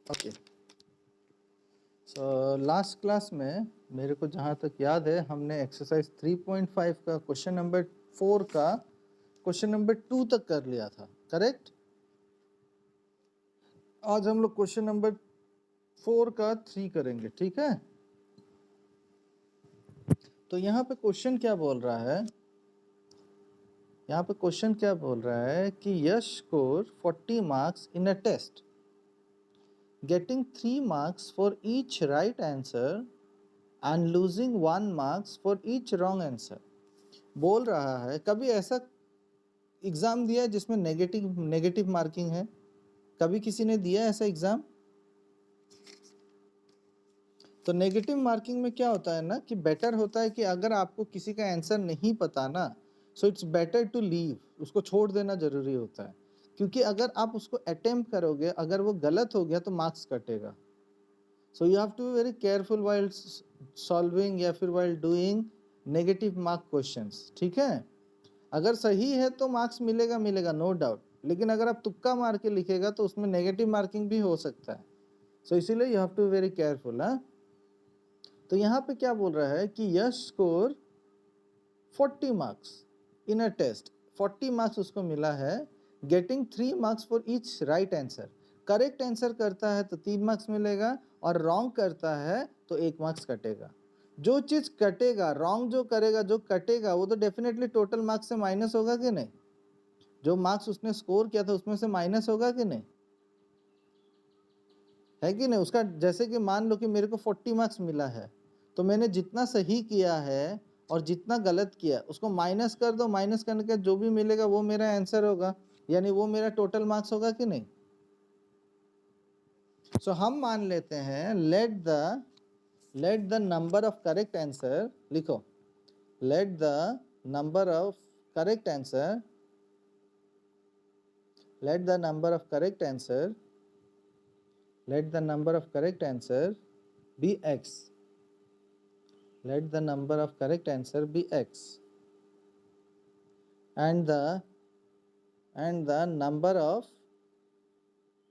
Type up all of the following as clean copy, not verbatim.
Okay, so last class में मेरे को जहाँ तक याद है हमने एक्सरसाइज 3.5 का क्वेश्चन नंबर 4 का क्वेश्चन नंबर 2 तक कर लिया था, करेक्ट। आज हम लोग क्वेश्चन नंबर 4 का 3 करेंगे, ठीक है। तो यहाँ पे क्वेश्चन क्या बोल रहा है, यहाँ पे क्वेश्चन क्या बोल रहा है कि Yash score 40 marks in a test, getting 3 marks for each right answer and losing 1 marks for each wrong answer. बोल रहा है कभी ऐसा एग्जाम दिया है जिसमें नेगेटिव मार्किंग है? कभी किसी ने दिया है ऐसा एग्जाम? तो नेगेटिव मार्किंग में क्या होता है ना कि बेटर होता है कि अगर आपको किसी का आंसर नहीं पता ना, so it's better to leave, उसको छोड़ देना जरूरी होता है। क्योंकि अगर आप उसको अटेम्प्ट करोगे, अगर वो गलत हो गया तो मार्क्स कटेगा। So you have to be very careful while solving या फिर while doing negative mark questions, ठीक है। अगर सही है तो मार्क्स मिलेगा मिलेगा, नो डाउट, लेकिन अगर आप तुक्का मार के लिखेगा तो उसमें नेगेटिव मार्किंग भी हो सकता है। सो इसीलिए you have to be very careful. तो यहाँ पे क्या बोल रहा है कि Yash score 40 marks in a test, 40 marks उसको मिला है, getting 3 marks for each right answer. Correct answer करता है तो 3 मार्क्स मिलेगा और रॉन्ग करता है तो 1 मार्क्स कटेगा। जो चीज कटेगा, रॉन्ग जो करेगा, जो कटेगा, वो तो डेफिनेटली टोटल मार्क्स से माइनस होगा कि नहीं। जो मार्क्स उसने स्कोर किया था उसमें से माइनस होगा कि नहीं, है कि नहीं उसका। जैसे कि मान लो कि मेरे को 40 मार्क्स मिला है, तो मैंने जितना सही किया है और जितना गलत किया उसको माइनस कर दो, माइनस करने के जो भी मिलेगा वो मेरा आंसर होगा, यानी वो मेरा टोटल मार्क्स होगा कि नहीं। सो हम मान लेते हैं let the number of correct answer, लिखो let the number of correct answer, let the number of correct answer, let the number of correct answer be x, let the number of correct answer be x, and the number of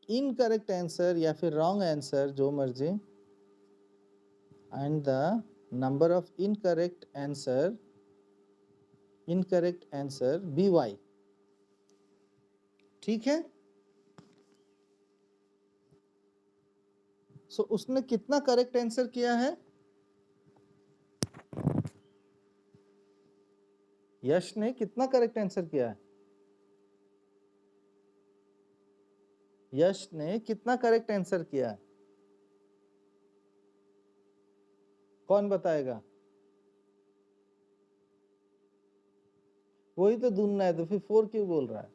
incorrect answer या फिर wrong answer जो मर्जी, and the number of incorrect answer be y, ठीक है। सो उसने कितना correct answer किया है, यश ने कितना करेक्ट आंसर किया है, यश ने कितना करेक्ट आंसर किया है, कौन बताएगा। वही तो ढूंढना है, तो फिर 4 क्यों बोल रहा है।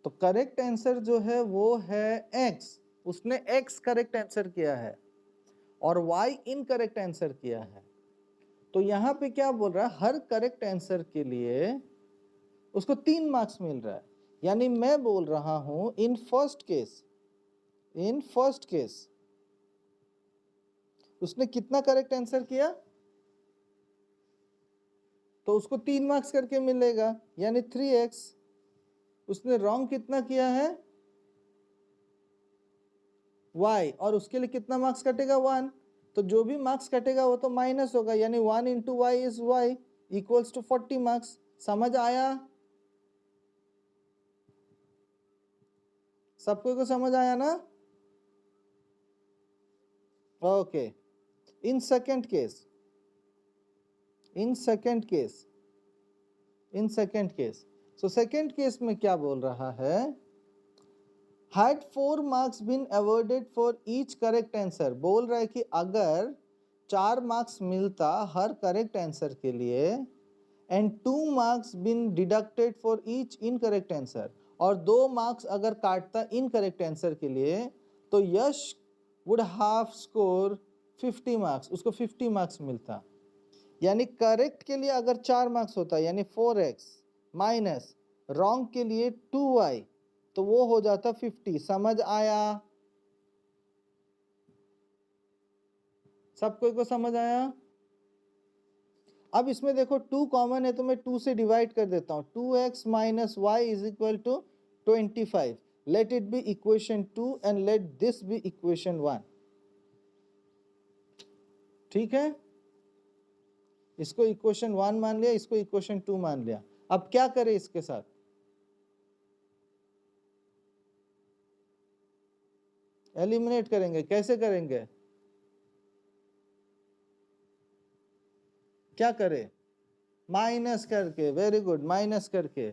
तो करेक्ट आंसर जो है वो है x, उसने x करेक्ट आंसर किया है और y इनकरेक्ट आंसर किया है। तो यहाँ पे क्या बोल रहा है, हर करेक्ट आंसर के लिए उसको 3 मार्क्स मिल रहा है। यानी मैं बोल रहा हूं इन फर्स्ट केस उसने कितना करेक्ट आंसर किया तो उसको 3 मार्क्स करके मिलेगा, यानी 3x। उसने रॉन्ग कितना किया है, y, और उसके लिए कितना मार्क्स कटेगा, 1। तो जो भी मार्क्स कटेगा वो तो माइनस होगा, यानी 1 into y is y equals to 40 marks. समझ आया, सबको को समझ आया ना। Okay, in second case so second case में क्या बोल रहा है, had 4 marks been awarded for each correct answer, बोल रहा है कि अगर 4 मार्क्स मिलता हर करेक्ट आंसर के लिए, and 2 marks been deducted for each incorrect answer, और 2 मार्क्स अगर काटता इनकरेक्ट आंसर के लिए, तो यश would have score 50 मार्क्स, उसको 50 मार्क्स मिलता। यानी करेक्ट के लिए अगर 4 मार्क्स होता यानी 4x माइनस रॉन्ग के लिए 2y, तो वो हो जाता 50। समझ आया, सबको को समझ आया। अब इसमें देखो 2 कॉमन है तो मैं 2 से डिवाइड कर देता हूं, 2x minus y is equal to 25. Let it be equation 2 and let this be equation 1. ठीक है, इसको इक्वेशन 1 मान लिया, इसको इक्वेशन 2 मान लिया। अब क्या करें इसके साथ? एलिमिनेट करेंगे। कैसे करेंगे? क्या करें? माइनस करके। वेरी गुड, माइनस करके।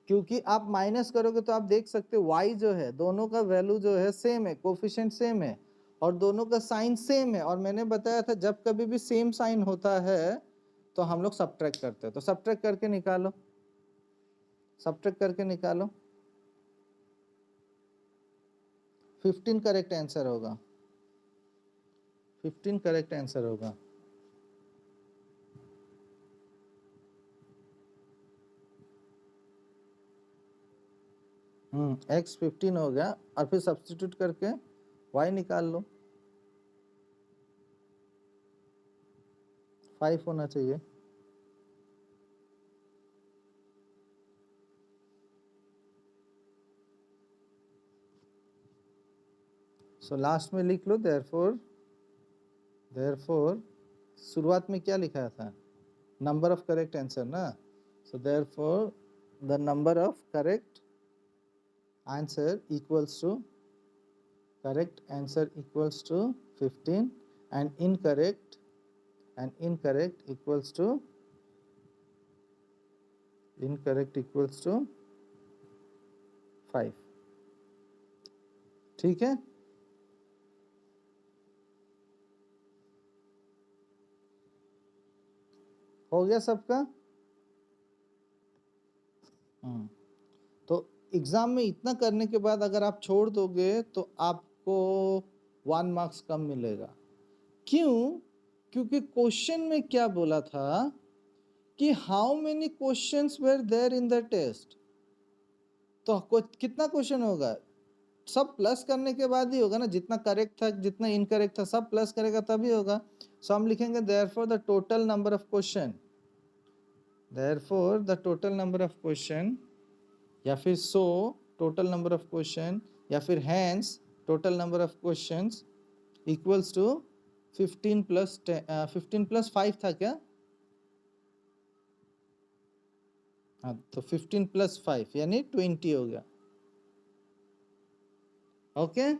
क्योंकि आप माइनस करोगे तो आप देख सकते हो y जो है, दोनों का वैल्यू जो है सेम है, कोफिशिएंट सेम है और दोनों का साइन सेम है। और मैंने बताया था जब कभी भी सेम साइन होता है तो हम लोग सब्ट्रैक्ट करते हैं। तो सब्ट्रैक्ट करके निकालो, सब्ट्रैक्ट करके निकालो। 15 करेक्ट आंसर होगा, 15 करेक्ट आंसर होगा। x 15 हो गया और फिर सब्स्टिट्यूट करके y निकाल लो। 5 होना चाहिए। सो लास्ट में लिख लो देयरफॉर शुरुआत में क्या लिखा था? नंबर ऑफ करेक्ट आंसर ना। So therefore the number of correct answer equals to 15 and incorrect equals to 5। ठीक है, हो गया सबका? तो एग्जाम में इतना करने के बाद अगर आप छोड़ दोगे तो आपको 1 मार्क्स कम मिलेगा। क्यों? क्योंकि क्वेश्चन में क्या बोला था कि how many questions were there in the test. तो कितना क्वेश्चन होगा? सब प्लस करने के बाद ही होगा ना, जितना करेक्ट था जितना इनकरेक्ट था सब प्लस करेगा तभी होगा। सो हम लिखेंगे therefore the total number of question, therefore the total number of question, या फिर so total number of question, या फिर hence total number of questions equals to 15 plus 5 था क्या? हाँ, तो 15 प्लस 5 यानी 20 हो गया। ओके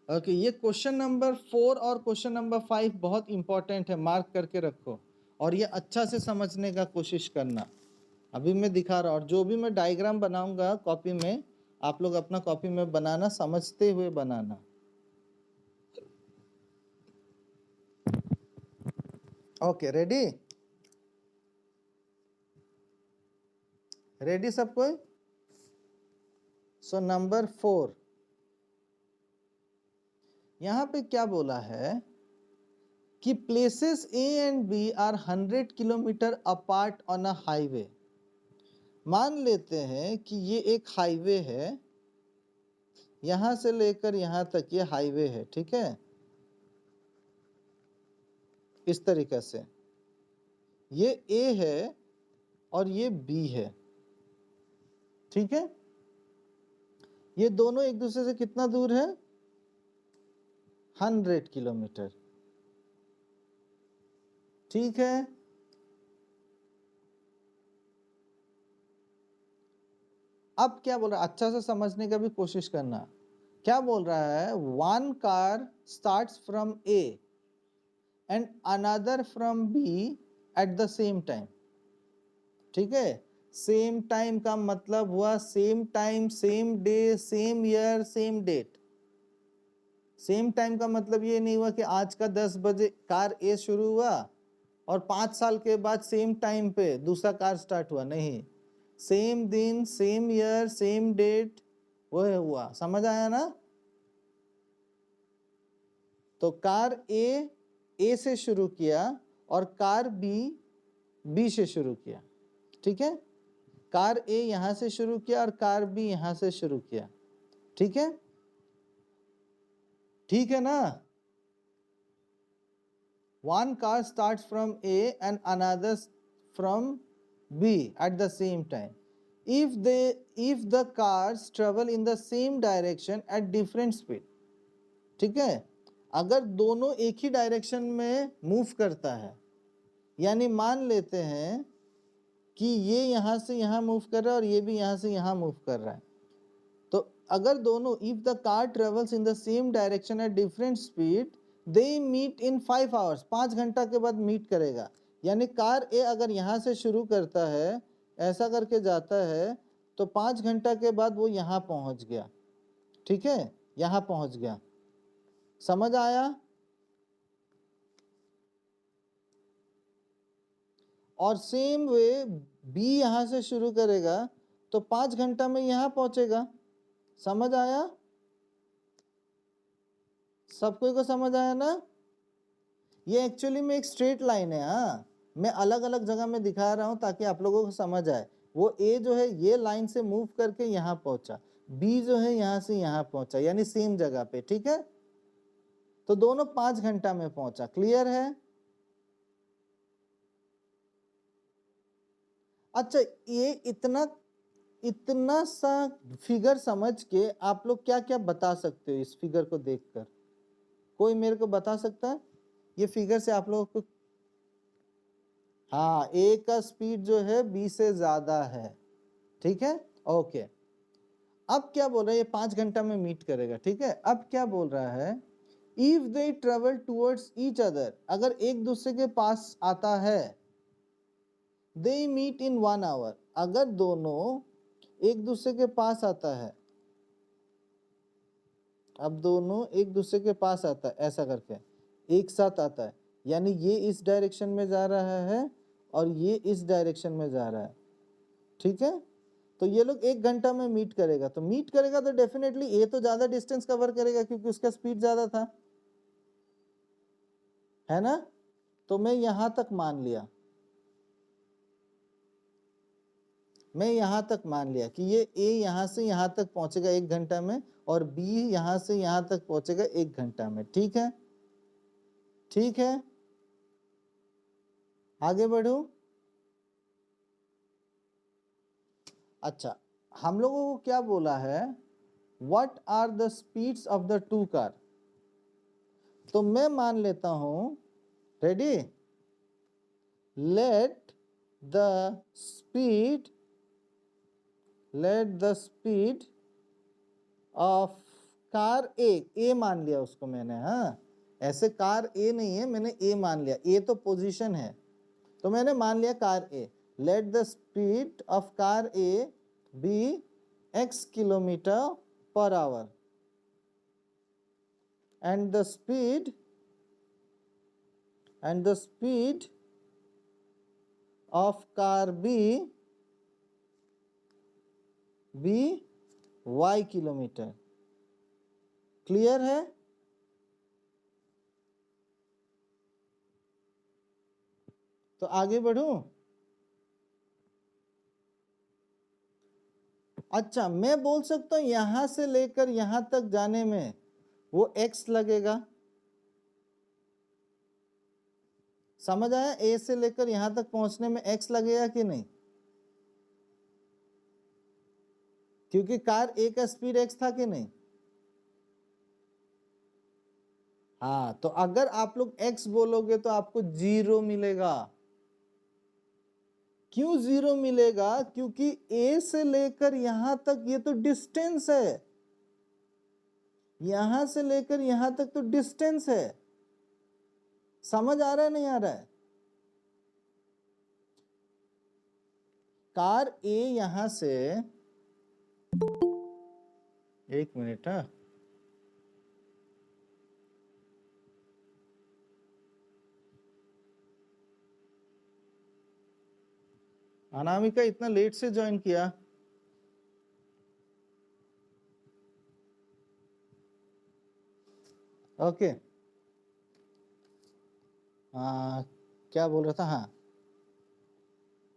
ओके, ये क्वेश्चन नंबर 4 और क्वेश्चन नंबर 5 बहुत इंपॉर्टेंट है, मार्क करके रखो और ये अच्छा से समझने का कोशिश करना। अभी मैं दिखा रहा हूँ और जो भी मैं डायग्राम बनाऊंगा कॉपी में, आप लोग अपना कॉपी में बनाना, समझते हुए बनाना। Okay, ready? रेडी सब कोई? सो नंबर 4, यहां पे क्या बोला है कि places A and B are 100 kilometre apart on a highway. मान लेते हैं कि ये एक हाईवे है, यहां से लेकर यहां तक ये हाईवे है, ठीक है, इस तरीके से ये ए है और ये बी है, ठीक है। ये दोनों एक दूसरे से कितना दूर है? 100 किलोमीटर, ठीक है। अब क्या बोल रहा है, अच्छा से समझने का भी कोशिश करना। क्या बोल रहा है? 1 car starts from A and another from B at the same time, ठीक है। सेम टाइम का मतलब हुआ same time, same day, same year, same date. Same time का मतलब ये नहीं हुआ कि आज का 10 बजे कार ए शुरू हुआ और 5 साल के बाद सेम टाइम पे दूसरा कार स्टार्ट हुआ, नहीं। सेम दिन, सेम ईयर, सेम डेट वो हुआ, समझ आया ना? तो कार ए से शुरू किया और कार बी से शुरू किया, ठीक है। कार ए यहां से शुरू किया और कार बी यहां से शुरू किया, ठीक है। ठीक है ना? 1 car starts from A and another from B at the same time. If the cars travel in the same direction at different speed, ठीक है, अगर दोनों एक ही डायरेक्शन में मूव करता है, यानी मान लेते हैं कि ये यहां से यहां मूव कर रहा है और ये भी यहां से यहां मूव कर रहा है, तो अगर दोनों, if the car travels in the same direction at different speed, they meet in 5 hours, 5 घंटा के बाद मीट करेगा। यानी कार ए अगर यहां से शुरू करता है, ऐसा करके जाता है, तो 5 घंटा के बाद वो यहां पहुंच गया, ठीक है, यहां पहुंच गया। समझ आया? और सेम वे बी यहां से शुरू करेगा तो 5 घंटा में यहां पहुंचेगा। समझ आया? सबको को समझ आया ना? ये एक्चुअली में एक स्ट्रेट लाइन है। हाँ, मैं अलग अलग जगह में दिखा रहा हूं ताकि आप लोगों को समझ आए। वो ए जो है ये लाइन से मूव करके यहां पहुंचा, बी जो है यहां से यहां पहुंचा, यानी सेम जगह पे, ठीक है। तो दोनों 5 घंटा में पहुंचा। क्लियर है? अच्छा, ये इतना सा फिगर समझ के आप लोग क्या क्या बता सकते हो इस फिगर को देखकर? कोई मेरे को बता सकता है ये फिगर से आप लोगों को? हाँ, ए का स्पीड जो है बी से ज्यादा है, ठीक है, ओके। अब क्या बोल रहा है, ये 5 घंटा में मीट करेगा, ठीक है। अब क्या बोल रहा है, if they travel towards each other, अगर एक दूसरे के पास आता है, दे मीट इन 1 आवर, अगर दोनों एक दूसरे के पास आता है, अब दोनों एक दूसरे के पास आता है, ऐसा करके एक साथ आता है, यानी ये इस डायरेक्शन में जा रहा है और ये इस डायरेक्शन में जा रहा है, ठीक है। तो ये लोग 1 घंटा में मीट करेगा, तो मीट करेगा तो डेफिनेटली ए तो ज्यादा डिस्टेंस कवर करेगा क्योंकि उसका स्पीड ज्यादा था, है ना। तो मैं यहां तक मान लिया, मैं यहां तक मान लिया कि ये ए यहां से यहां तक पहुंचेगा 1 घंटा में और बी यहां से यहां तक पहुंचेगा 1 घंटा में, ठीक है। ठीक है, आगे बढ़ू। अच्छा, हम लोगों को क्या बोला है, what are the speeds of the two car. तो मैं मान लेता हूं, ready, let the speed of car a मान लिया उसको मैंने। हाँ, ऐसे कार ए नहीं है, मैंने ए मान लिया, ए तो पोजीशन है, तो मैंने मान लिया car A. Let the speed of car A be x kilometre per hour and the speed of car B y kilometre. Clear है? तो आगे बढ़ूं। अच्छा, मैं बोल सकता हूं यहां से लेकर यहां तक जाने में वो x लगेगा। समझ आया? ए से लेकर यहां तक पहुंचने में x लगेगा कि नहीं? क्योंकि कार ए का स्पीड x था कि नहीं? हाँ, तो अगर आप लोग x बोलोगे तो आपको 0 मिलेगा। क्यों 0 मिलेगा? क्योंकि ए से लेकर यहां तक ये तो डिस्टेंस है, यहां से लेकर यहां तक तो डिस्टेंस है। समझ आ रहा है नहीं आ रहा है? कार ए यहां से, एक मिनट, हाँ, अनामिका इतना लेट से ज्वाइन किया। ओके, क्या बोल रहा था, हाँ,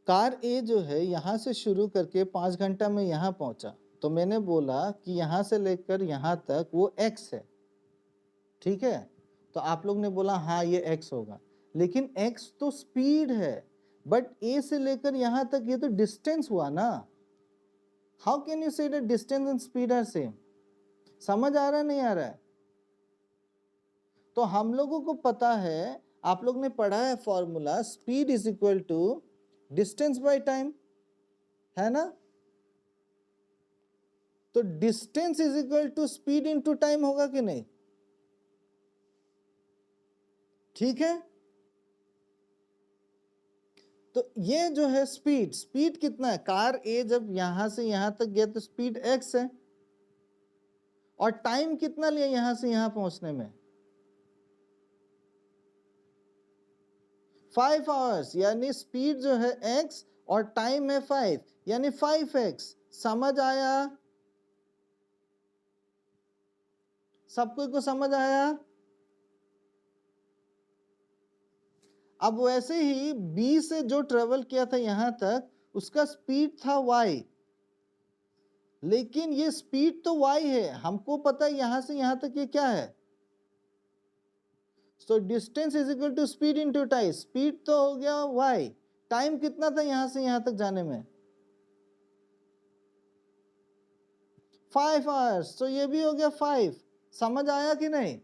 कार ए जो है यहां से शुरू करके 5 घंटा में यहां पहुंचा, तो मैंने बोला कि यहां से लेकर यहां तक वो x है, ठीक है। तो आप लोग ने बोला हाँ ये x होगा, लेकिन x तो स्पीड है, बट ए से लेकर यहां तक ये तो डिस्टेंस हुआ ना. How can you say that distance and speed are same? समझ आ रहा है नहीं आ रहा है? तो हम लोगों को पता है, आप लोग ने पढ़ा है formula, speed is equal to distance by time, है ना? तो distance is equal to speed into time होगा कि नहीं? ठीक है. तो ये जो है स्पीड, स्पीड कितना है? कार ए जब यहां से यहां तक गया तो स्पीड x है, और टाइम कितना लिया यहां से यहां पहुंचने में? 5 आवर्स. यानी स्पीड जो है x और टाइम है 5, यानी 5x. समझ आया? सबको को समझ आया? अब वैसे ही b से जो ट्रेवल किया था यहां तक, उसका स्पीड था y, लेकिन ये स्पीड तो y है, हमको पता है यहां से यहां तक ये क्या है. So distance is equal to speed into time. Speed तो हो गया y, टाइम कितना था यहां से यहां तक जाने में? 5 आवर्स. तो ये भी हो गया 5. समझ आया कि नहीं?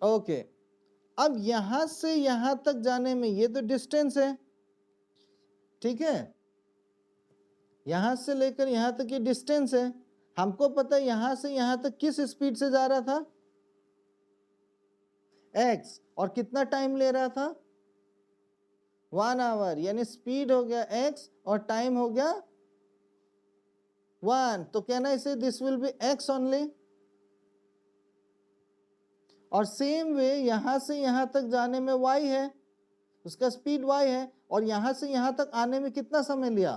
ओके. अब यहां से यहां तक जाने में ये तो डिस्टेंस है, ठीक है? यहां से लेकर यहां तक ये डिस्टेंस है. हमको पता है यहां से यहां तक किस स्पीड से जा रहा था? x. और कितना टाइम ले रहा था? 1 आवर. यानी स्पीड हो गया x और टाइम हो गया 1. तो कहना इसे this will be x only. और सेम वे यहां से यहां तक जाने में y है, उसका स्पीड y है, और यहां से यहां तक आने में कितना समय लिया?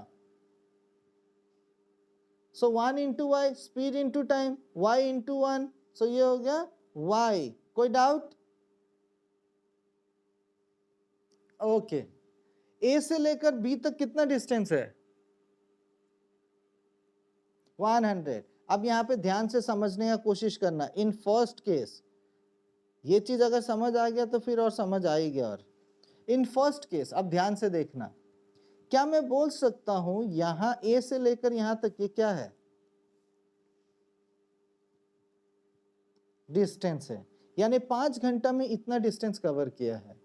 So 1 into y, speed into time, y into 1. सो ये हो गया y. कोई डाउट? ओके. a से लेकर b तक कितना डिस्टेंस है? 100. अब यहां पे ध्यान से समझने का कोशिश करना. इन फर्स्ट केस ये चीज अगर समझ आ गया तो फिर और समझ आ ही गया. और इन फर्स्ट केस अब ध्यान से देखना. क्या मैं बोल सकता हूं यहां a से लेकर यहां तक ये क्या है? डिस्टेंस है. यानी 5 घंटा में इतना डिस्टेंस कवर किया है,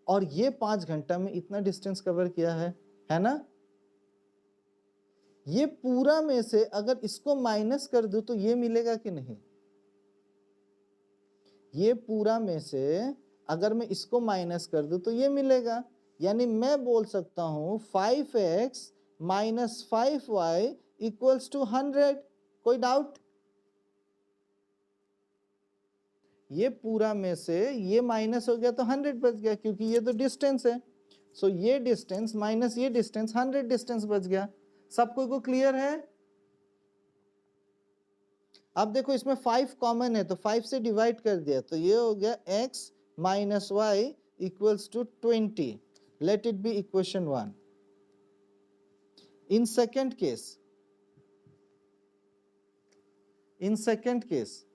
और ये 5 घंटा में इतना डिस्टेंस कवर किया है ना? ये पूरा में से अगर इसको माइनस कर दूं तो ये मिलेगा कि नहीं? ये पूरा में से अगर मैं इसको माइनस कर दूं तो ये मिलेगा. यानी मैं बोल सकता हूं 5x minus 5y equals to 100. कोई डाउट? ये पूरा में से ये माइनस हो गया तो 100 बच गया, क्योंकि ये तो डिस्टेंस है. सो ये डिस्टेंस माइनस ये डिस्टेंस, 100 डिस्टेंस बच गया. सबको को क्लियर है? अब देखो इसमें 5 कॉमन है तो 5 से डिवाइड कर दिया तो ये हो गया x minus y equals to 20. Let it be equation 1. In second case, in second case,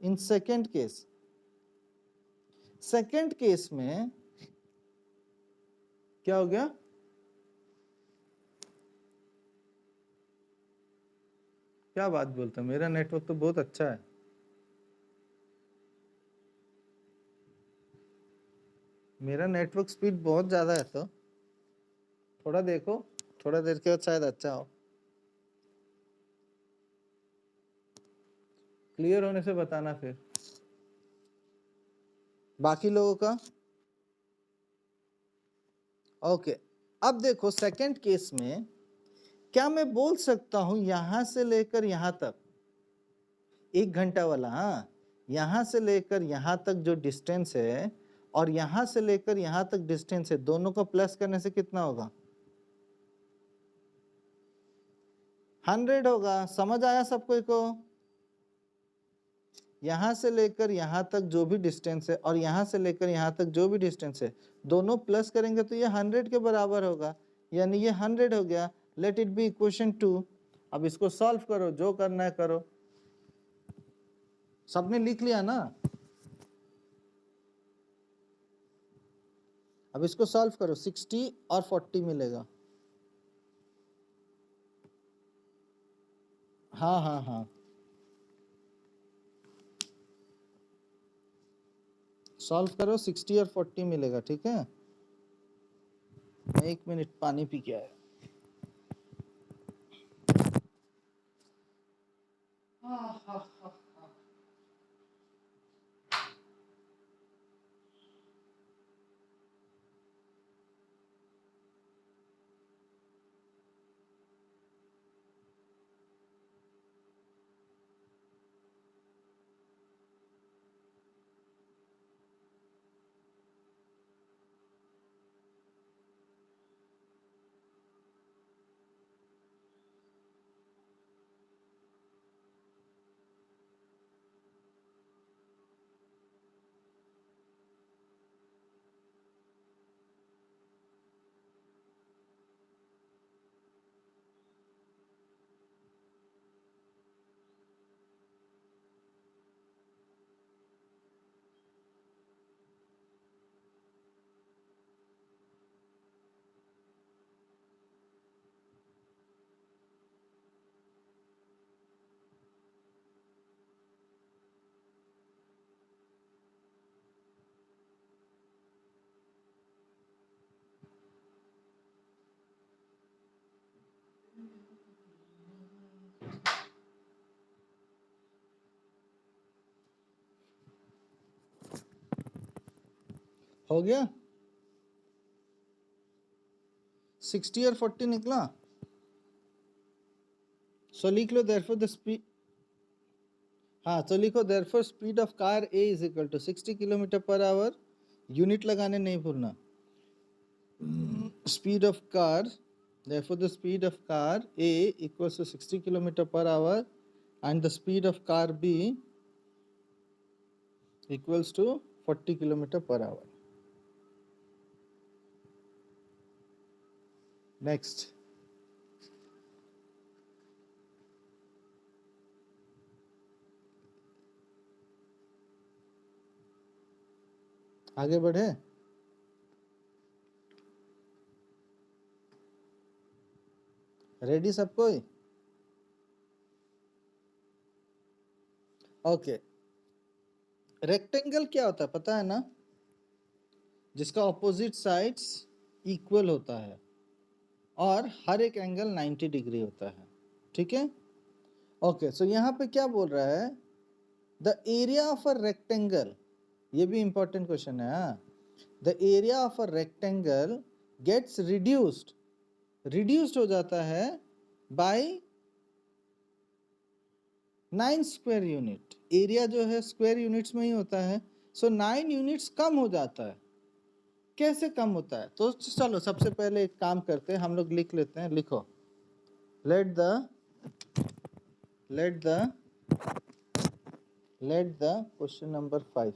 in second case, second case में क्या हो गया? क्या बात बोलते हो, मेरा नेटवर्क तो बहुत अच्छा है. मेरा नेटवर्क स्पीड बहुत ज्यादा है, तो थोड़ा देखो, थोड़ा देर के बाद शायद अच्छा हो. क्लियर होने से बताना फिर बाकी लोगों का. ओके. अब देखो सेकंड केस में क्या मैं बोल सकता हूं यहां से लेकर यहां तक 1 घंटा वाला, हाँ, यहां से लेकर यहां तक जो डिस्टेंस है और यहां से लेकर यहां तक डिस्टेंस है, दोनों को प्लस करने से कितना होगा? 100 होगा. समझ आया सबको को? यहां से लेकर यहां तक जो भी डिस्टेंस है और यहां से लेकर यहां तक जो भी डिस्टेंस है, दोनों प्लस करेंगे तो ये 100 के बराबर होगा. यानी ये 100 हो गया. Late it be equation 2. अब इसको सॉल्व करो, जो करना है करो. सबने लिख लिया ना? अब इसको सॉल्व करो, 60 और 40 मिलेगा। हाँ हाँ हाँ, सॉल्व करो, 60 और 40 मिलेगा, ठीक है। मैं 1 मिनट पानी पी के आया। हो गया, 60 और 40 निकला। सो लिख लो देयरफॉर द स्पीड, हाँ तो लिखो therefore speed of car A is equal to 60 kilometre per hour, unit लगाने नहीं भूलना। स्पीड ऑफ कार, therefore the speed of car A equals to 60 kilometer per hour and the speed of car B equals to 40 kilometer per hour. Next, आगे बढ़े। Ready सब कोई? Okay, rectangle क्या होता है पता है ना, जिसका ऑपोजिट साइड्स इक्वल होता है और हर एक एंगल 90 डिग्री होता है, ठीक है। ओके, सो यहाँ पे क्या बोल रहा है, the area of a rectangle, ये भी इंपॉर्टेंट क्वेश्चन है। हाँ, the area of a rectangle gets reduced हो जाता है बाय 9 स्क्वायर यूनिट। एरिया जो है स्क्वायर यूनिट्स में ही होता है, सो 9 यूनिट्स कम हो जाता है। कैसे कम होता है, तो चलो सबसे पहले एक काम करते हैं, हम लोग लिख लेते हैं, लिखो let the question number 5,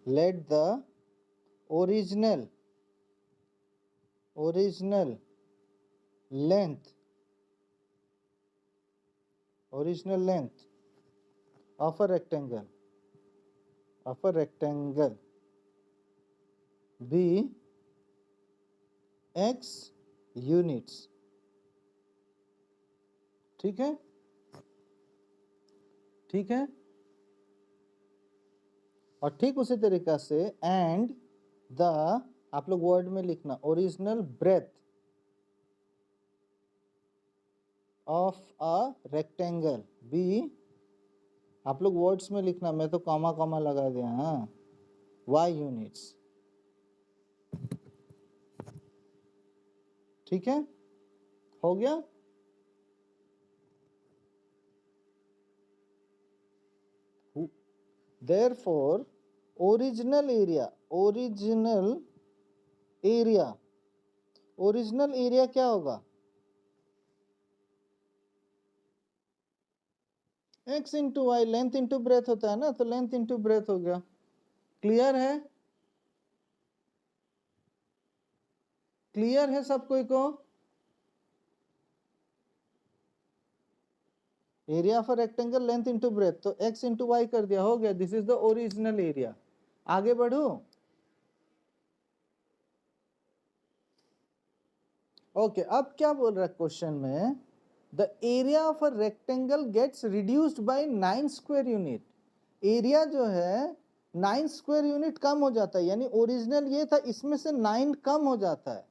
let the original length of a rectangle be x units, ठीक है, ठीक है। और ठीक उसी तरीका से एंड द, आप लोग वर्ड में लिखना, original breadth of a rectangle B, आप लोग वर्ड्स में लिखना, मैं तो कॉमा कॉमा लगा दिया, हाँ, y यूनिट्स, ठीक है, हो गया। Therefore ओरिजिनल एरिया क्या होगा, x into y, length into breadth होता है ना, तो लेंथ इंटू ब्रेथ हो गया। क्लियर है, क्लियर है सब कोई को? Area of rectangle length into breath, तो x इंटू वाई कर दिया, हो गया, this is the original area. आगे बढ़ू, ओके, अब क्या बोल रहा है क्वेश्चन में, the area of a rectangle gets reduced by 9 square unit. Area जो है 9 स्क्वायर यूनिट कम हो जाता है, यानी ओरिजिनल ये था, इसमें से 9 कम हो जाता है।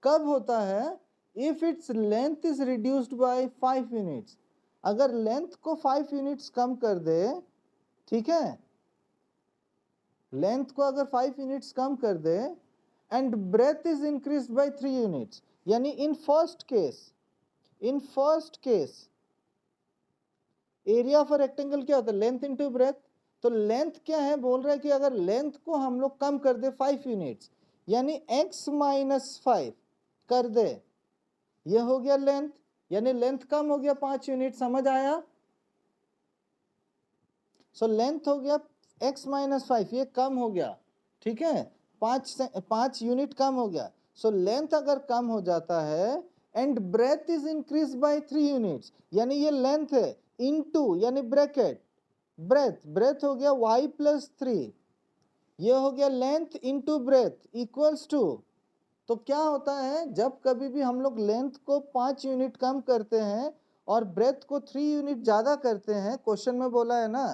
कब होता है? If its length is reduced by 5 units. अगर लेंथ को 5 यूनिट्स कम कर दे, ठीक है, लेंथ को अगर 5 यूनिट्स कम कर दे, and breadth is increased by 3 units, यानी in first case area of a rectangle क्या होता है? Length into breadth. तो लेंथ क्या है? बोल रहा है कि अगर लेंथ को हम लोग कम कर दे 5 यूनिट्स, यानी x माइनस 5 कर दे, ये हो गया लेंथ, यानी लेंथ कम हो गया 5 यूनिट। समझ आया? सो लेंथ हो गया x माइनस 5, ये कम हो गया, ठीक है, 5 यूनिट कम हो गया। सो लेंथ अगर कम हो जाता है and breadth is increase by 3 units, यानी ये लेंथ है इनटू, यानी ब्रैकेट ब्रेथ हो गया y प्लस 3, ये हो गया length into breadth equals to. तो क्या होता है, जब कभी भी हम लोग लेंथ को 5 यूनिट कम करते हैं और ब्रेथ को 3 यूनिट ज्यादा करते हैं, क्वेश्चन में बोला है ना,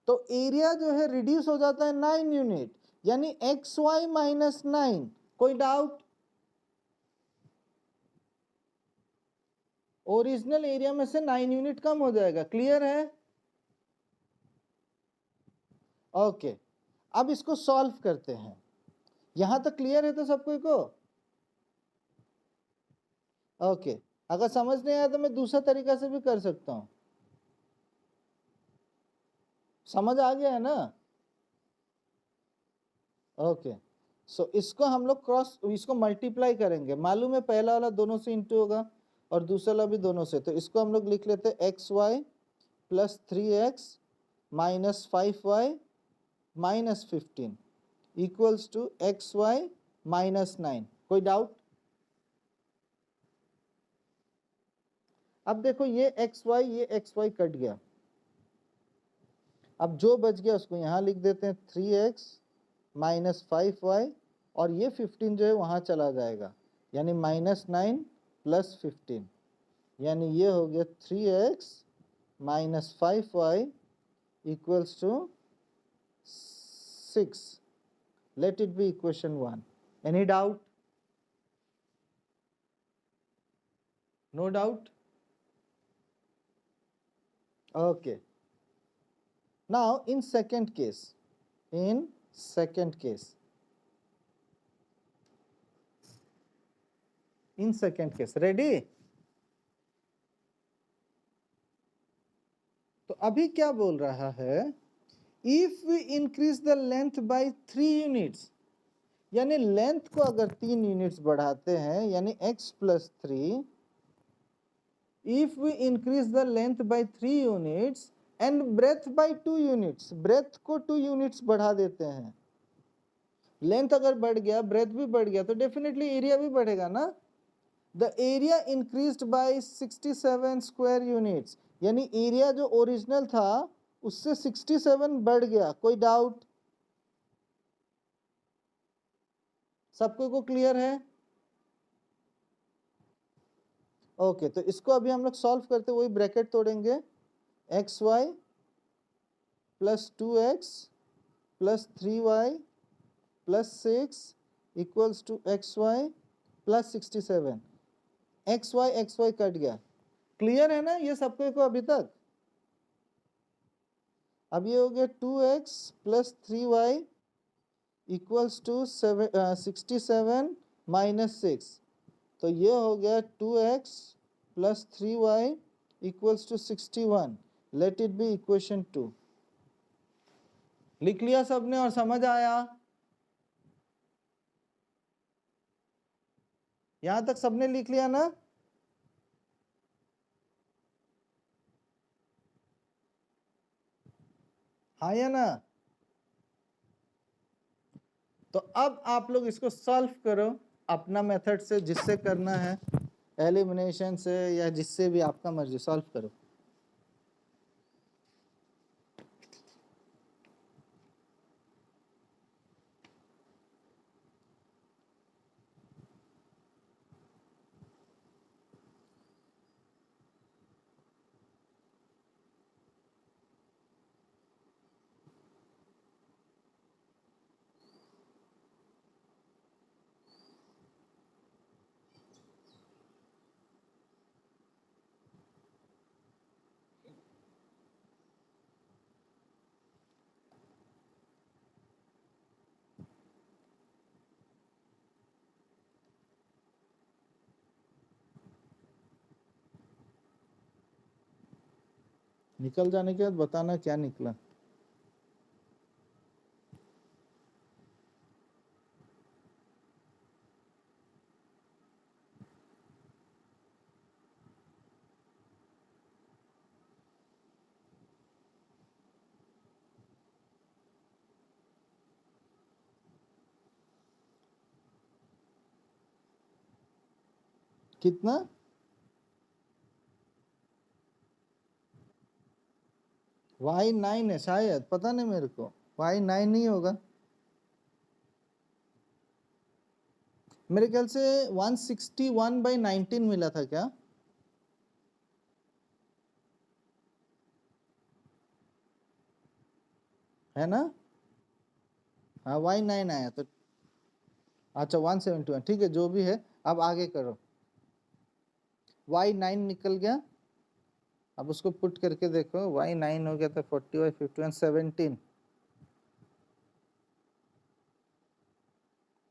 तो एरिया जो है रिड्यूस हो जाता है 9 यूनिट, यानी एक्स वाई माइनस 9। कोई डाउट? ओरिजिनल एरिया में से 9 यूनिट कम हो जाएगा। क्लियर है? ओके, अब इसको सॉल्व करते हैं। यहां तक क्लियर है तो सबको को? ओके, अगर समझ नहीं आया तो मैं दूसरा तरीका से भी कर सकता हूं। समझ आ गया है ना? ओके, सो इसको हम लोग इसको मल्टीप्लाई करेंगे। मालूम है पहला वाला दोनों से इंटू होगा और दूसरा वाला भी दोनों से, तो इसको हम लोग लिख लेते हैं x y plus 3x minus 5y minus 15 equals to x y minus 9। कोई डाउट? अब देखो ये एक्स वाई कट गया, अब जो बच गया उसको यहां लिख देते हैं 3x माइनस 5y, और ये 15 जो है वहां चला जाएगा, यानी माइनस 9 प्लस 15, यानी ये हो गया 3x minus 5y equals to 6। Let it be equation 1। Any doubt? No doubt? Okay, now in second case, ready? तो अभी क्या बोल रहा है, if we increase the length by 3 units, यानी लेंथ को अगर 3 यूनिट्स बढ़ाते हैं, यानी x plus 3, if we increase the length by 3 units and breadth by 2 units, breadth को 2 units बढ़ा देते हैं, लेंथ अगर बढ़ गया ब्रेथ भी बढ़ गया तो डेफिनेटली एरिया भी बढ़ेगा ना। The area increased by 67 square units, यानी एरिया जो ओरिजिनल था उससे 67 बढ़ गया। कोई डाउट? सबको को क्लियर है? ओके, तो इसको अभी हम लोग सॉल्व करते वही ब्रैकेट तोड़ेंगे, x y plus 2x plus 3y plus 6 equals to x y plus 67। X y कट गया। क्लियर है ना ये सबको को अभी तक? अब ये हो गया 2x plus 3y equals to 67 minus 6, तो ये हो गया 2x plus 3y equals to 61। Let it be equation 2। लिख लिया सबने और समझ आया? यहां तक सबने लिख लिया ना? हाँ या ना? तो अब आप लोग इसको सॉल्व करो अपना मेथड से, जिससे करना है, एलिमिनेशन से या जिससे भी आपका मर्जी, सॉल्व करो। निकल जाने के बाद बताना क्या निकला। कितना? y9 है शायद, पता नहीं मेरे को, y9 नहीं होगा मेरे ख्याल से। 161/19 मिला था क्या? है ना? हाँ y9 आया तो अच्छा 171, ठीक है जो भी है। अब आगे करो, y9 निकल गया। अब उसको पुट करके देखो, y9 हो गया तो 40/51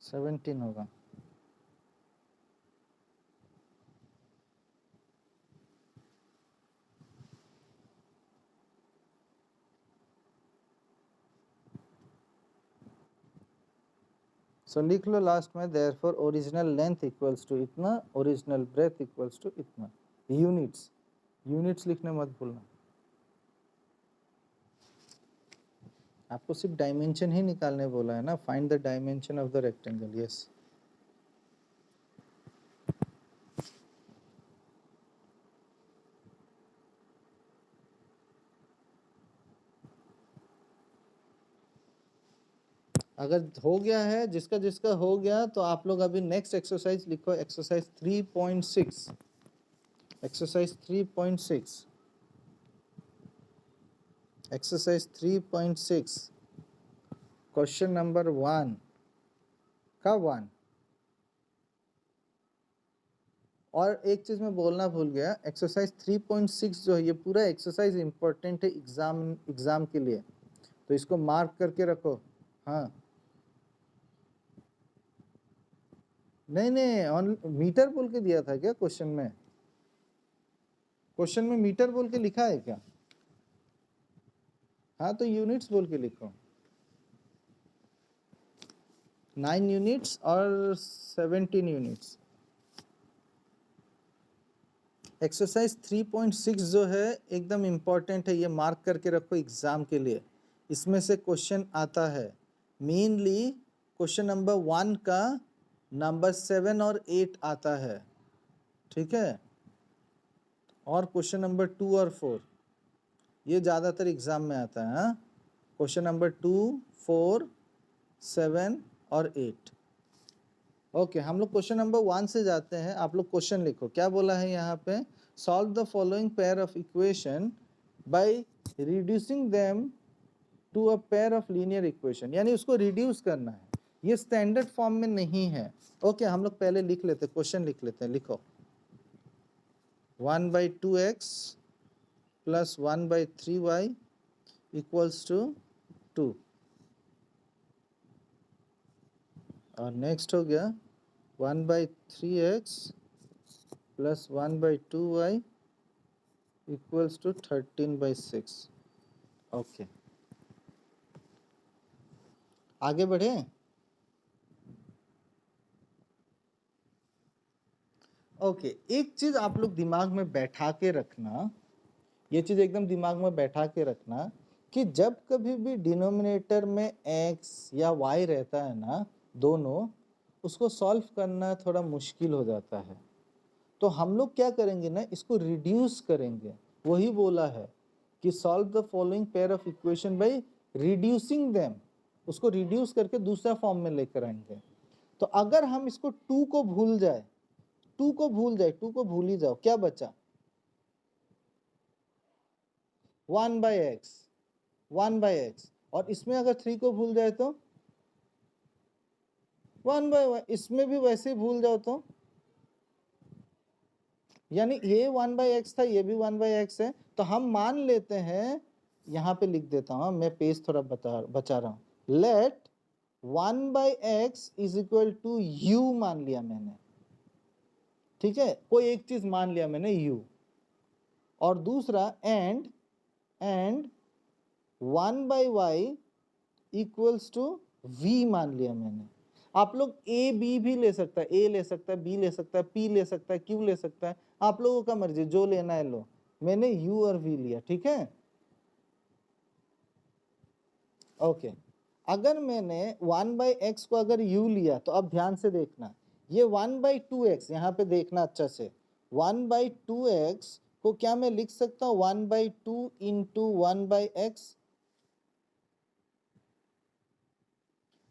17 होगा। सो लिख लो लास्ट में, therefore original length equals to इतना, ओरिजिनल ब्रेथ इक्वल्स टू इतना। यूनिट्स, यूनिट्स लिखने मत भूलना। आपको सिर्फ डायमेंशन ही निकालने बोला है ना, find the dimension of the rectangle. Yes, अगर हो गया है, जिसका जिसका हो गया, तो आप लोग अभी नेक्स्ट एक्सरसाइज लिखो, exercise 3.6। Exercise 3.6, exercise 3.6 question number 1 का 1। और एक चीज मैं बोलना भूल गया, एक्सरसाइज 3.6 जो है ये पूरा एक्सरसाइज इंपॉर्टेंट है एग्जाम के लिए, तो इसको मार्क करके रखो। हाँ, नहीं नहीं, ऑन मीटर बोल के दिया था क्या क्वेश्चन में? क्वेश्चन में मीटर बोल के लिखा है क्या? हाँ तो यूनिट्स बोल के लिखो, 9 यूनिट्स और 17 यूनिट्स। एक्सरसाइज 3.6 जो है एकदम इम्पॉर्टेंट है, ये मार्क करके रखो एग्जाम के लिए। इसमें से क्वेश्चन आता है मेनली, क्वेश्चन नंबर 1 का नंबर 7 और 8 आता है, ठीक है, और क्वेश्चन नंबर 2 और 4 ये ज़्यादातर एग्जाम में आता है। हाँ, क्वेश्चन नंबर 2, 4, 7 और 8। ओके, हम लोग क्वेश्चन नंबर 1 से जाते हैं। आप लोग क्वेश्चन लिखो, क्या बोला है यहाँ पे, solve the following pair of equation by reducing them to a pair of linear equation, यानी उसको रिड्यूस करना है, ये स्टैंडर्ड फॉर्म में नहीं है। ओके, हम लोग पहले लिख लेते हैं, क्वेश्चन लिख लेते हैं। लिखो 1/2x plus 1/3y equals to 2, और नेक्स्ट हो गया 1/3x plus 1/2y equals to 13/6। Okay, आगे बढ़े। ओके, एक चीज आप लोग दिमाग में बैठा के रखना, ये चीज एकदम दिमाग में बैठा के रखना कि जब कभी भी डिनोमिनेटर में x या y रहता है ना, दोनों, उसको सॉल्व करना थोड़ा मुश्किल हो जाता है। तो हम लोग क्या करेंगे ना, इसको रिड्यूस करेंगे। वही बोला है कि solve the following pair of equation by reducing them, उसको रिड्यूस करके दूसरा फॉर्म में लेकर आएंगे। तो अगर हम इसको 2 को भूल जाए, 2 को भूल जाए, 2 को भूल ही जाओ, क्या बचा 1/x, 1/x, और इसमें अगर 3 को भूल जाए तो 1/y, इसमें भी वैसे ही भूल जाओ तो, यानी ये 1/x था, ये भी 1/x है। तो हम मान लेते हैं, यहाँ पे लिख देता हूँ, मैं पेज थोड़ा बचा रहा हूँ, let 1/x is equal to u मान लिया मैंने, ठीक है, कोई एक चीज मान लिया मैंने u, और दूसरा and and 1/y equals to v मान लिया मैंने। आप लोग ए बी भी ले सकता है, ए ले सकता है, बी ले सकता है, पी ले सकता है, क्यू ले सकता है, आप लोगों का मर्जी, जो लेना है लो। मैंने यू और वी लिया, ठीक है। ओके, अगर मैंने 1/x को अगर u लिया तो अब ध्यान से देखना, ये 1/2x यहाँ पे देखना अच्छा से, 1/2x को क्या मैं लिख सकता हूँ 1/2 इंटू 1/x।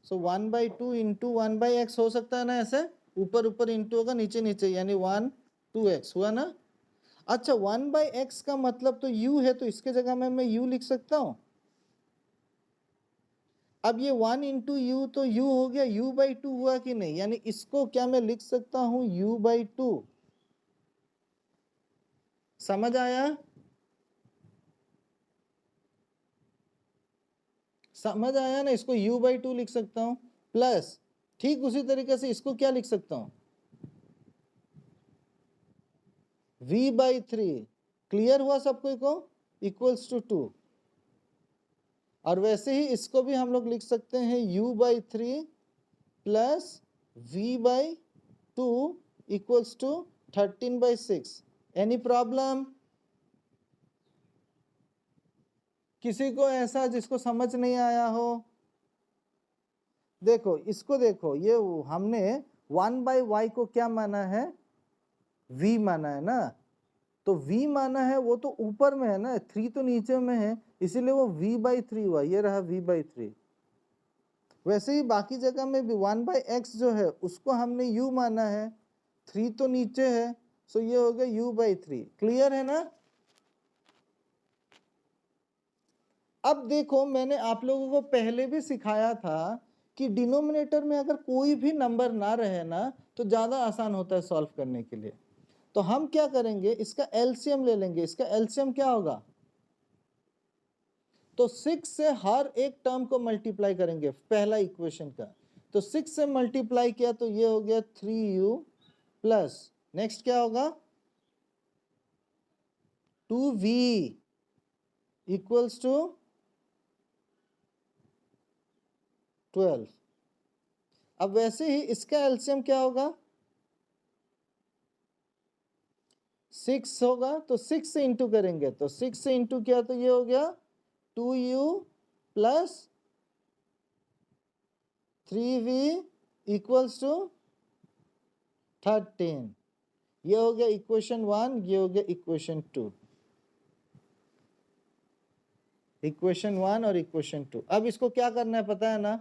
सो 1/2 इंटू 1/x हो सकता है ना, ऐसे ऊपर ऊपर इंटू होगा, नीचे नीचे, यानी 1/2x हुआ ना। अच्छा, 1/x का मतलब तो u है, तो इसके जगह में मैं u लिख सकता हूँ। अब ये 1 इंटू यू तो u हो गया, u/2 हुआ कि नहीं, यानी इसको क्या मैं लिख सकता हूँ u/2। समझ आया? समझ आया ना, इसको u/2 लिख सकता हूँ, प्लस ठीक उसी तरीके से इसको क्या लिख सकता हूँ v/3। क्लियर हुआ सबको को, इक्वल्स टू 2। और वैसे ही इसको भी हम लोग लिख सकते हैं u/3 plus v/2 equals to 13/6। Any problem? किसी को ऐसा जिसको समझ नहीं आया हो? देखो इसको, देखो ये हमने 1/y को क्या माना है, v माना है ना, तो v माना है वो तो ऊपर में है ना, 3 तो नीचे में है, इसीलिए वो v/3 हुआ, ये रहा v/3। वैसे ही बाकी जगह में भी 1/x जो है उसको हमने u माना है, 3 तो नीचे है, सो ये हो गया u/3। क्लियर है ना? अब देखो, मैंने आप लोगों को पहले भी सिखाया था कि डिनोमिनेटर में अगर कोई भी नंबर ना रहे ना तो ज्यादा आसान होता है सॉल्व करने के लिए। तो हम क्या करेंगे, इसका एलसीएम ले लेंगे। इसका एलसीएम क्या होगा, तो 6 से हर एक टर्म को मल्टीप्लाई करेंगे, पहला इक्वेशन का। तो 6 से मल्टीप्लाई किया तो ये हो गया 3u प्लस, नेक्स्ट क्या होगा 2v इक्वल्स टू 12। अब वैसे ही इसका एलसीएम क्या होगा, 6 होगा, तो 6 से इंटू करेंगे, तो 6 से इंटू किया तो ये हो गया 2u plus 3v equals to 13। ये हो गया इक्वेशन 1, ये हो गया इक्वेशन 2। इक्वेशन 1 और इक्वेशन 2। अब इसको क्या करना है पता है ना,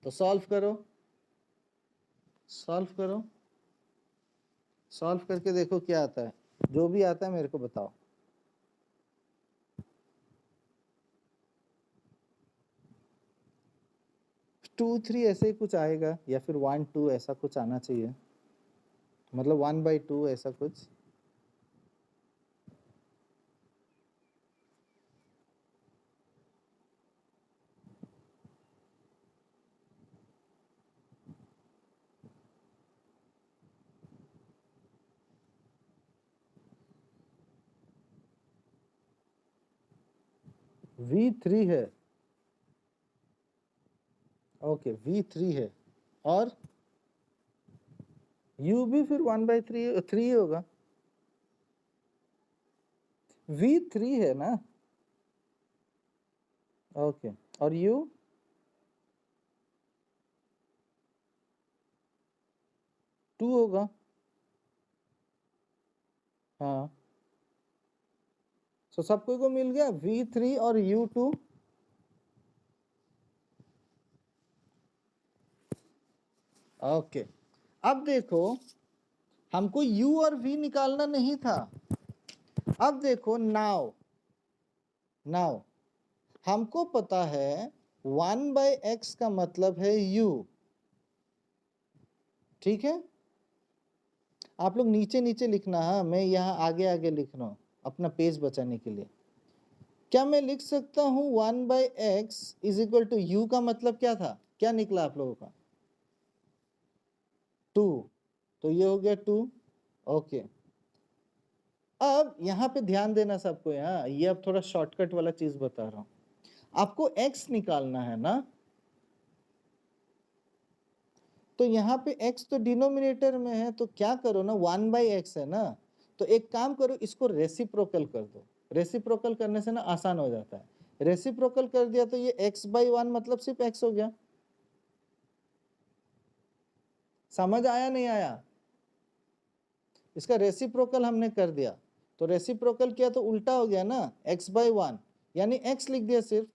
तो सॉल्व करो, सॉल्व करो, सॉल्व करके देखो क्या आता है। जो भी आता है मेरे को बताओ। 2 3 ऐसे ही कुछ आएगा, या फिर 1 2 ऐसा कुछ आना चाहिए, मतलब 1/2 ऐसा कुछ। v3 है, ओके v3 है, और u भी फिर 1/3 होगा, v3 है ना, ओके, और u 2 होगा, हाँ। सो सबको को मिल गया v3 और u2। ओके, अब देखो हमको u और v निकालना नहीं था। अब देखो नाउ, नाउ हमको पता है 1/x का मतलब है u, ठीक है। आप लोग नीचे नीचे लिखना, हाँ, मैं यहाँ आगे आगे लिख रहा हूँ अपना पेज बचाने के लिए। क्या मैं लिख सकता हूँ 1/x is equal to u का मतलब क्या था, क्या निकला आप लोगों का 2, तो ये हो गया 2। ओके, अब यहाँ पे ध्यान देना सबको, यहाँ ये अब थोड़ा शॉर्टकट वाला चीज बता रहा हूं। आपको x निकालना है ना, तो यहाँ पे x तो डिनोमिनेटर में है, तो क्या करो ना, 1/x है ना, तो एक काम करो, इसको रेसिप्रोकल कर दो। रेसिप्रोकल करने से ना आसान हो जाता है। रेसिप्रोकल कर दिया तो ये x/1 मतलब सिर्फ x हो गया। समझ आया नहीं आया? इसका रेसिप्रोकल हमने कर दिया, तो रेसिप्रोकल किया तो उल्टा हो गया ना, x/1 यानी x लिख दिया सिर्फ।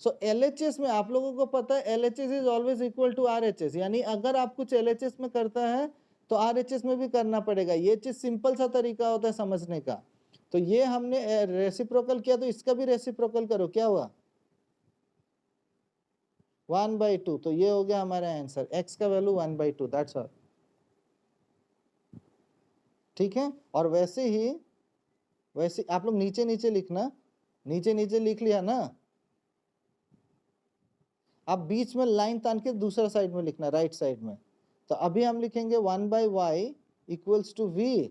सो LHS में आप लोगों को पता है LHS is always equal to RHS, यानी अगर आप कुछ LHS में करता है तो RHS में भी करना पड़ेगा। ये चीज सिंपल सा तरीका होता है समझने का। तो ये हमने रेसिप्रोकल किया, तो इसका भी रेसिप्रोकल करो, क्या हुआ 1/2, तो ये हो गया हमारा आंसर, x का वैल्यू 1/2, दैट्स ऑल। ठीक है, और वैसे आप लोग नीचे नीचे लिखना, नीचे नीचे लिख लिया ना, अब बीच में लाइन तान के दूसरा साइड में लिखना, राइट साइड में। तो अभी हम लिखेंगे 1/y equals to v।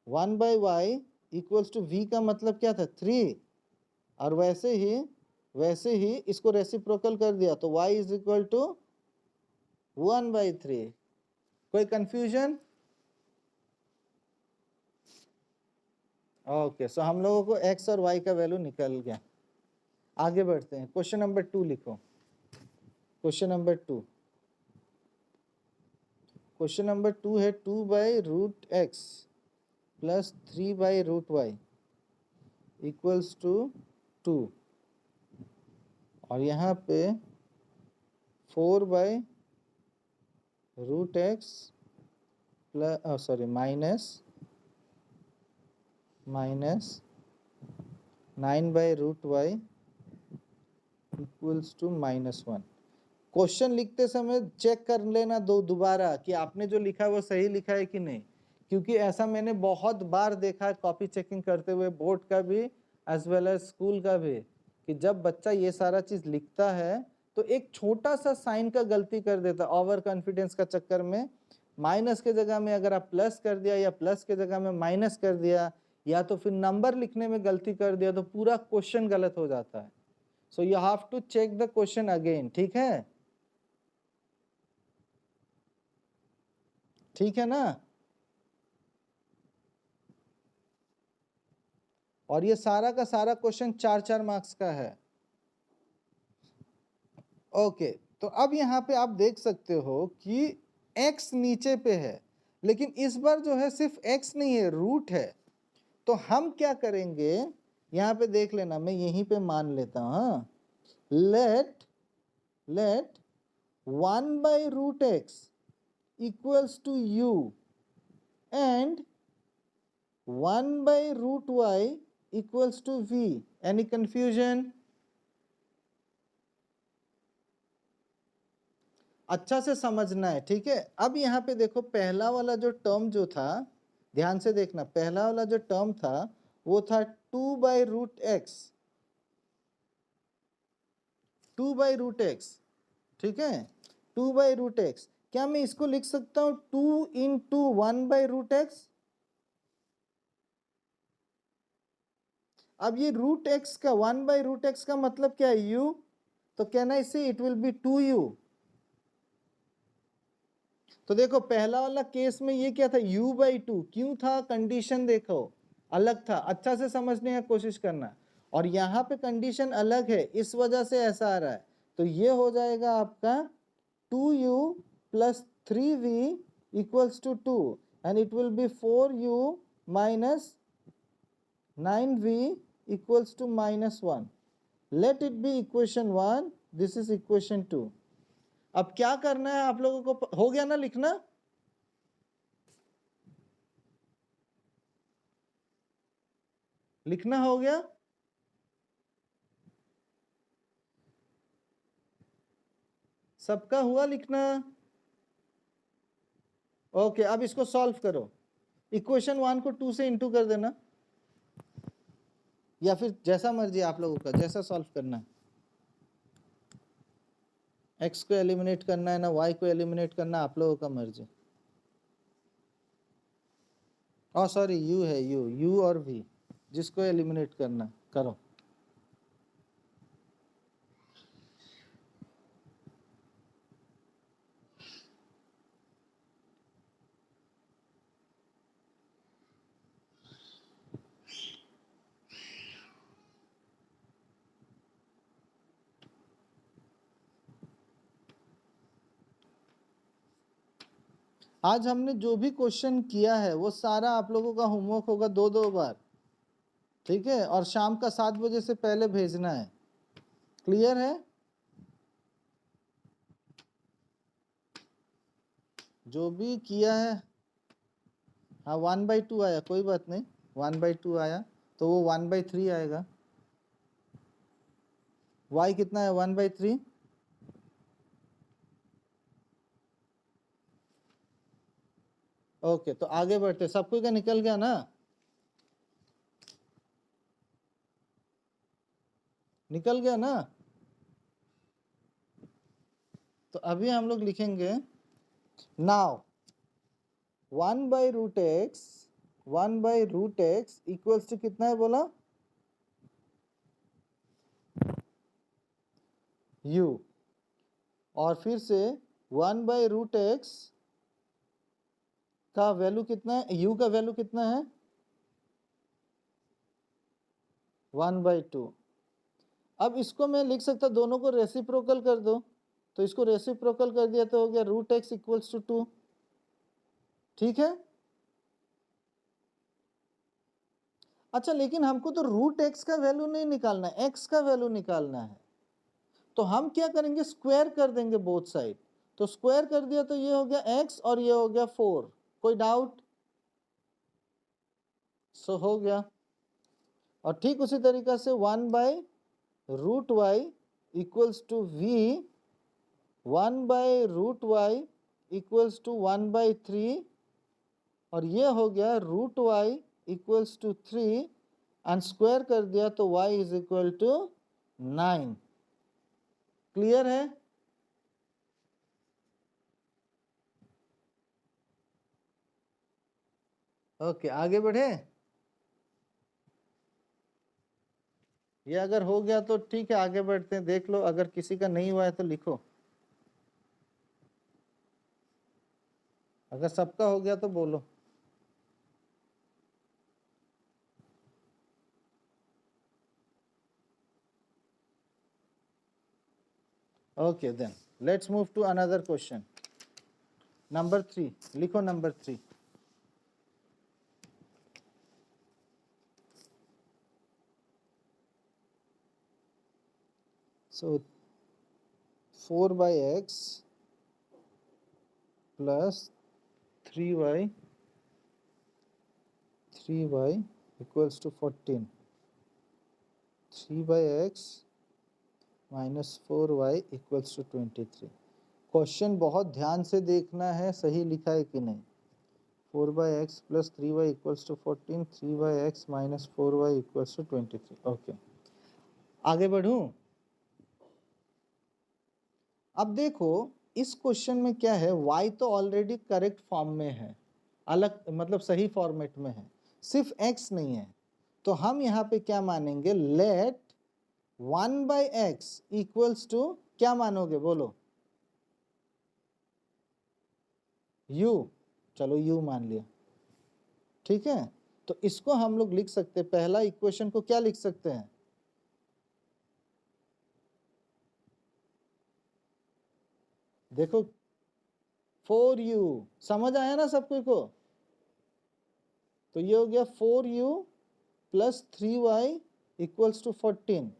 1/y equals to v का मतलब क्या था 3, और वैसे ही इसको रेसिप्रोकल कर दिया तो y इज इक्वल टू 1/3। कोई कंफ्यूजन? ओके, सो हम लोगों को x और y का वैल्यू निकल गया। आगे बढ़ते हैं, क्वेश्चन नंबर 2 लिखो। क्वेश्चन नंबर 2, क्वेश्चन नंबर 2 है 2/√x plus 3/√y equals to 2, और यहाँ पे 4/√x plus minus 9/√y equals to -1। Question लिखते समय चेक कर लेना दोबारा कि आपने जो लिखा है वो सही लिखा है कि नहीं, क्योंकि ऐसा मैंने बहुत बार देखा है कॉपी चेकिंग करते हुए, बोर्ड का भी एज वेल एज स्कूल का भी, कि जब बच्चा ये सारा चीज लिखता है तो एक छोटा सा साइन का गलती कर देता, ओवर कॉन्फिडेंस का चक्कर में माइनस के जगह में अगर आप प्लस कर दिया, या प्लस के जगह में माइनस कर दिया, या तो फिर नंबर लिखने में गलती कर दिया, तो पूरा क्वेश्चन गलत हो जाता है। So you have to check the question again, ठीक है? ठीक है ना? और ये सारा का सारा क्वेश्चन 4-4 मार्क्स का है। ओके, तो अब यहाँ पे आप देख सकते हो कि x नीचे पे है, लेकिन इस बार जो है सिर्फ x नहीं है, रूट है। तो हम क्या करेंगे, यहाँ पे देख लेना, मैं यहीं पे मान लेता हूँ, हाँ, let 1/√x equals to u and 1/√y equals to v। Any confusion? अच्छा से समझना है, ठीक है? अब यहाँ पे देखो, पहला वाला जो टर्म जो था, ध्यान से देखना, पहला वाला जो टर्म था वो था 2/√x, 2/√x, ठीक है, 2/√x। क्या मैं इसको लिख सकता हूं 2 into 1/√x? अब ये √x का 1/√x का मतलब क्या है, u, तो कहना इसे इट विल बी 2u। तो देखो पहला वाला केस में ये क्या था, u/2, क्यों था, कंडीशन देखो अलग था, अच्छा से समझने की कोशिश करना। और यहाँ पे कंडीशन अलग है, इस वजह से ऐसा आ रहा है। तो ये हो जाएगा आपका 2u plus 3v equals to 2, and it will be 4u minus 9v equals to -1। Let it be equation 1, this is equation 2। अब क्या करना है आप लोगों को, हो गया ना लिखना? लिखना हो गया? सबका हुआ लिखना? ओके, अब इसको सॉल्व करो। इक्वेशन 1 को 2 से इंटू कर देना, या फिर जैसा मर्जी आप लोगों का, जैसा सॉल्व करना है। x को एलिमिनेट करना है ना y को एलिमिनेट करना, आप लोगों का मर्जी। सॉरी यू है, यू और वी, जिसको एलिमिनेट करना करो। आज हमने जो भी क्वेश्चन किया है वो सारा आप लोगों का होमवर्क होगा 2-2 बार, ठीक है, और शाम का 7 बजे से पहले भेजना है। क्लियर है? जो भी किया है, हाँ 1/2 आया, कोई बात नहीं, 1/2 आया तो वो 1/3 आएगा। y कितना है? 1/3। ओके, तो आगे बढ़ते, सब कोई का निकल गया ना? निकल गया ना? तो अभी हम लोग लिखेंगे नाउ 1/√x इक्वल्स टू कितना है बोला? u, और फिर से 1/√x का वैल्यू कितना है? u का वैल्यू कितना है? 1/2। अब इसको मैं लिख सकता, दोनों को रेसिप्रोकल कर दो, तो इसको रेसिप्रोकल कर दिया तो हो गया √x इक्वल्स टू 2। ठीक है। अच्छा, लेकिन हमको तो √x का वैल्यू नहीं निकालना है, x का वैल्यू निकालना है। तो हम क्या करेंगे? स्क्वायर कर देंगे बोथ साइड। तो स्क्वायर कर दिया तो ये हो गया x और ये हो गया 4। कोई डाउट? सो हो गया। और ठीक उसी तरीका से 1/√y equals to v, 1/√y equals to 1/3, और ये हो गया √y equals to 3, and square कर दिया तो y is equal to 9। Clear है? ओके, आगे बढ़े। ये अगर हो गया तो ठीक है, आगे बढ़ते हैं। देख लो, अगर किसी का नहीं हुआ है तो लिखो, अगर सबका हो गया तो बोलो। Okay, then let's move to another question. Number 3 लिखो, number 3। So 4/x plus 3y equals to 14. 3/x minus 4y equals to 23. Question बहुत ध्यान से देखना है, सही लिखा है कि नहीं। 4/x plus 3y equals to 14, 3/x minus 4y equals to 23. Okay, आगे बढ़ूं। अब देखो, इस क्वेश्चन में क्या है, y तो ऑलरेडी करेक्ट फॉर्म में है, अलग मतलब सही फॉर्मेट में है, सिर्फ x नहीं है। तो हम यहाँ पे क्या मानेंगे? लेट 1/x इक्वल्स टू, क्या मानोगे बोलो? u। चलो u मान लिया, ठीक है। तो इसको हम लोग लिख सकते हैं, पहला इक्वेशन को क्या लिख सकते हैं? देखो 4u, समझ आया ना सब कोई को? तो ये हो गया 4u plus 3y equals to 14,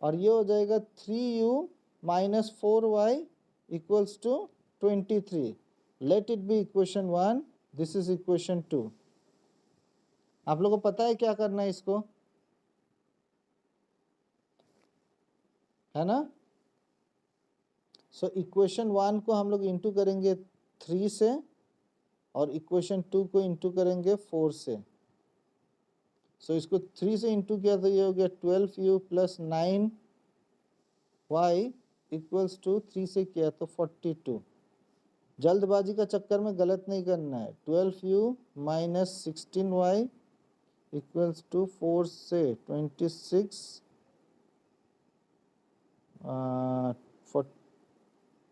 और ये हो जाएगा 3u minus 4y equals to 23। Let it be equation 1, this is equation 2। आप लोगों को पता है क्या करना है इसको, है ना? सो इक्वेशन 1 को हम लोग इंटू करेंगे 3 से, और इक्वेशन 2 को इंटू करेंगे 4 से। सो इसको 3 से इंटू किया तो ये हो गया 12u plus 9y equals to 3 से किया तो 42। जल्दबाजी का चक्कर में गलत नहीं करना है। 12u minus 16y equals to 4 से 26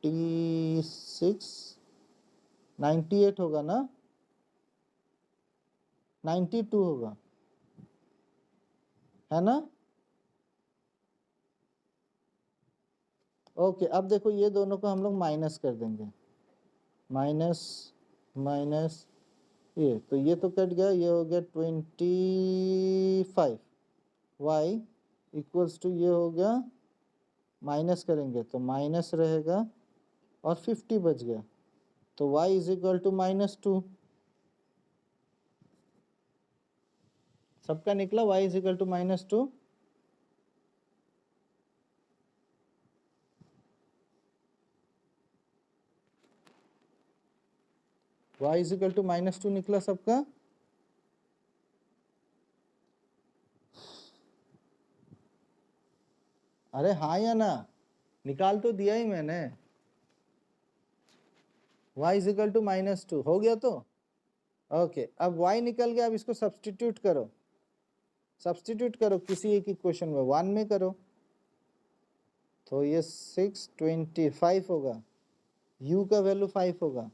46 98 होगा ना, 92 होगा, है ना। ओके, अब देखो ये दोनों को हम लोग माइनस कर देंगे, माइनस माइनस ये, तो ये तो कट गया, ये हो गया 25 y इक्वल्स टू ये हो गया, माइनस करेंगे तो माइनस रहेगा और 50 बच गया, तो y इज इक्वल टू -2। सबका निकला y is equal to -2। y is equal to -2 निकला सबका। अरे हाँ या ना, निकाल तो दिया ही मैंने। y इज इक्वल टू -2 हो गया तो ओके। अब y निकल गया, अब इसको सब्सटीट्यूट करो, सब्सटीट्यूट करो किसी एक इक्वेशन में, 1 में करो, तो ये 625 होगा, u का वैल्यू 5 होगा,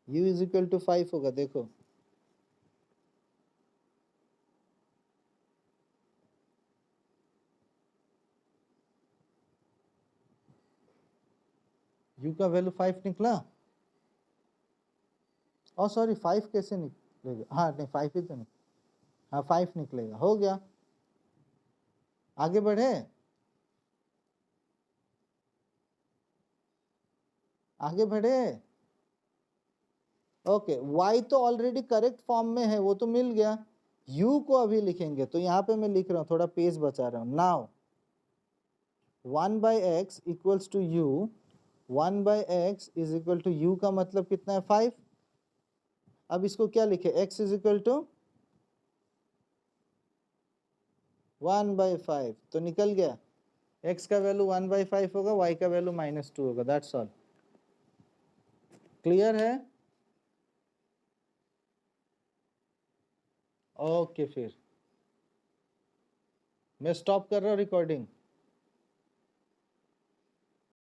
u इज इक्वल टू 5 होगा। देखो u का वैल्यू 5 निकला। और सॉरी 5 कैसे निकलेगा, हाँ नहीं 5 ही तो नहीं, हाँ 5 निकलेगा, हो गया। आगे बढ़े, आगे बढ़े। ओके, y तो ऑलरेडी करेक्ट फॉर्म में है, वो तो मिल गया। u को अभी लिखेंगे, तो यहाँ पे मैं लिख रहा हूँ, थोड़ा पेज बचा रहा हूँ। Now 1/x equals to u, 1/x is equal to u का मतलब कितना है 5। अब इसको क्या लिखे, x इज इक्वल टू 1/5, तो निकल गया x का वैल्यू 1/5 होगा, y का वैल्यू -2 होगा, दैट्स ऑल। क्लियर है। ओके, फिर मैं स्टॉप कर रहा हूँ रिकॉर्डिंग।